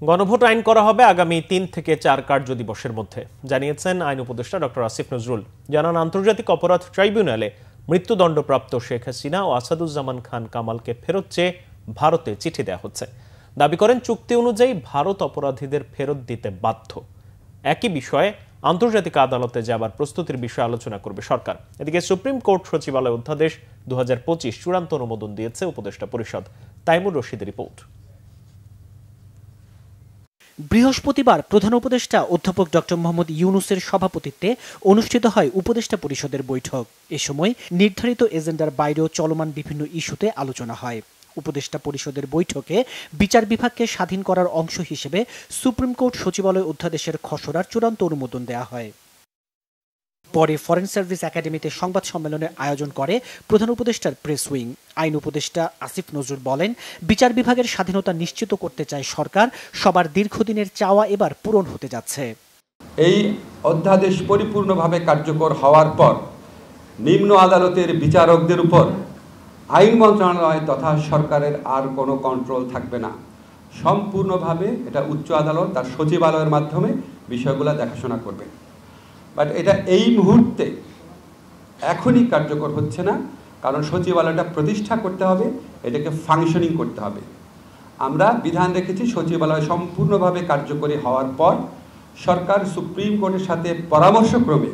গণভোট আইন করা হবে আগামী ৩ থেকে ৪ কার্য দিবসের মধ্যে, জানিয়েছেন আইন উপদেষ্টা ডক্টর আসিফ নজরুল। জানান, আন্তর্জাতিক অপরাধ ট্রাইব্যুনালে মৃত্যুদণ্ডপ্রাপ্ত শেখ হাসিনা ও আসাদুজ্জামান খান কামালকে ফেরত চেয়ে ভারতে চিঠি দেওয়া হচ্ছে। দাবি করেন, চুক্তি অনুযায়ী ভারত অপরাধীদের ফেরত দিতে বাধ্য। একই বিষয়ে আন্তর্জাতিক আদালতে যাবার প্রস্তুতির বিষয়ে আলোচনা করবে সরকার। এদিকে সুপ্রিম কোর্ট সচিবালয় অধ্যাদেশ 2025 চূড়ান্ত অনুমোদন দিয়েছে উপদেষ্টা পরিষদ। তাইমুর রশিদের রিপোর্ট। বৃহস্পতিবার প্রধান উপদেষ্টা অধ্যাপক ডক্টর মোহাম্মদ ইউনূসের সভাপতিত্বে অনুষ্ঠিত হয় উপদেষ্টা পরিষদের বৈঠক। এ সময় নির্ধারিত এজেন্ডার বাইরেও চলমান বিভিন্ন ইস্যুতে আলোচনা হয়। উপদেষ্টা পরিষদের বৈঠকে বিচার বিভাগকে স্বাধীন করার অংশ হিসেবে সুপ্রিম কোর্ট সচিবালয় অধ্যাদেশের খসড়ার চূড়ান্ত অনুমোদন দেওয়া হয়। পরে ফরেন সার্ভিস একাডেমিতে সংবাদ সম্মেলনের আয়োজন করে প্রধান উপদেষ্টার প্রেস উইং। আইন উপদেষ্টা আসিফ নজরুল বলেন, বিচার বিভাগের স্বাধীনতা নিশ্চিত করতে চায় সরকার। সবার দীর্ঘদিনের চাওয়া এবার পূরণ হতে যাচ্ছে। এই অধ্যাদেশ পরিপূর্ণভাবে কার্যকর হওয়ার পর নিম্ন আদালতের বিচারকদের উপর আইন মন্ত্রণালয় তথা সরকারের আর কোনো কন্ট্রোল থাকবে না। সম্পূর্ণভাবে এটা উচ্চ আদালত তার সচিবালয়ের মাধ্যমে বিষয়গুলো দেখাশোনা করবে। বাট এটা এই মুহূর্তে এখনই কার্যকর হচ্ছে না, কারণ সচিবালয়টা প্রতিষ্ঠা করতে হবে, এটাকে ফাংশনিং করতে হবে। আমরা বিধান রেখেছি সচিবালয় সম্পূর্ণভাবে কার্যকরী হওয়ার পর সরকার সুপ্রিম কোর্টের সাথে পরামর্শক্রমে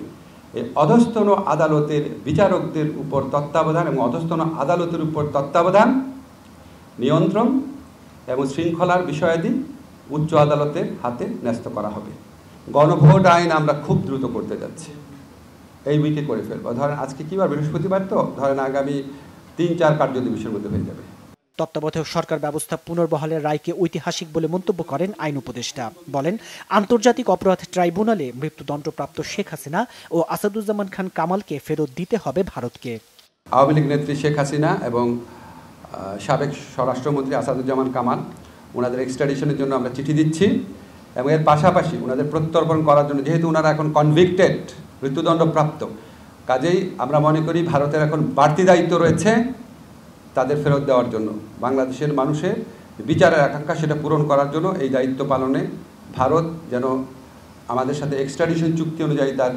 এই অধস্তন আদালতের বিচারকদের উপর তত্ত্বাবধান এবং অধস্তন আদালতের উপর তত্ত্বাবধান, নিয়ন্ত্রণ এবং শৃঙ্খলার বিষয়াদি উচ্চ আদালতের হাতে ন্যস্ত করা হবে। গণভোট আইন আমরা খুব দ্রুত করতে যাচ্ছি, এই উইকে করে ফেলবো। ধরেন আজকে কি বার, বৃহস্পতিবার, তো ধরেন আগামী ৩-৪ কার্য দিবসের মধ্যে হয়ে যাবে। তত্ত্বাবধায়ক সরকার ব্যবস্থা পুনর্বহালের রায়কে ঐতিহাসিক বলে মন্তব্য করেন আইন উপদেষ্টা। বলেন, আন্তর্জাতিক অপরাধ ট্রাইব্যুনালে মৃত্যুদণ্ডপ্রাপ্ত শেখ হাসিনা ও আসাদুজ্জামান খান কামালকে ফেরত দিতে হবে ভারতকে। আওয়ামী লীগ নেত্রী শেখ হাসিনা এবং সাবেক স্বরাষ্ট্রমন্ত্রী আসাদুজ্জামান কামাল, ওনাদের এক্সট্রাডিশনের জন্য আমরা চিঠি দিচ্ছি এবং এর পাশাপাশি ওনাদের প্রত্যর্পণ করার জন্য, যেহেতু ওনারা এখন কনভিক্টেড, মৃত্যুদণ্ডপ্রাপ্ত, কাজেই আমরা মনে করি ভারতের এখন বাড়তি দায়িত্ব রয়েছে তাদের ফেরত দেওয়ার জন্য। বাংলাদেশের মানুষের বিচারের আকাঙ্ক্ষা সেটা পূরণ করার জন্য এই দায়িত্ব পালনে ভারত যেন আমাদের সাথে এক্সট্রাডিশন চুক্তি অনুযায়ী তার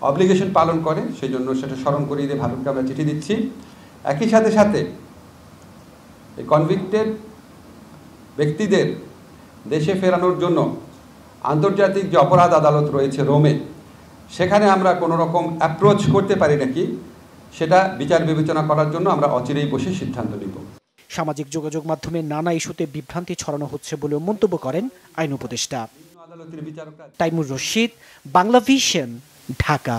অব্লিগেশন পালন করে, সেই জন্য সেটা স্মরণ করিয়ে দিয়ে ভারতকে আমরা চিঠি দিচ্ছি। একই সাথে সাথে এই কনভিক্টেড ব্যক্তিদের দেশে ফেরানোর জন্য আন্তর্জাতিক যে অপরাধ আদালত রয়েছে রোমে, সেখানে আমরা কোনো রকম অ্যাপ্রোচ করতে পারি নাকি সেটা বিচার বিবেচনা করার জন্য আমরা অচিরেই বসে সিদ্ধান্ত নিব। সামাজিক যোগাযোগ মাধ্যমে নানা ইস্যুতে বিভ্রান্তি ছড়ানো হচ্ছে বলেও মন্তব্য করেন আইন উপদেষ্টা। তাইমুর রশিদ, বাংলা ভিশন, ঢাকা।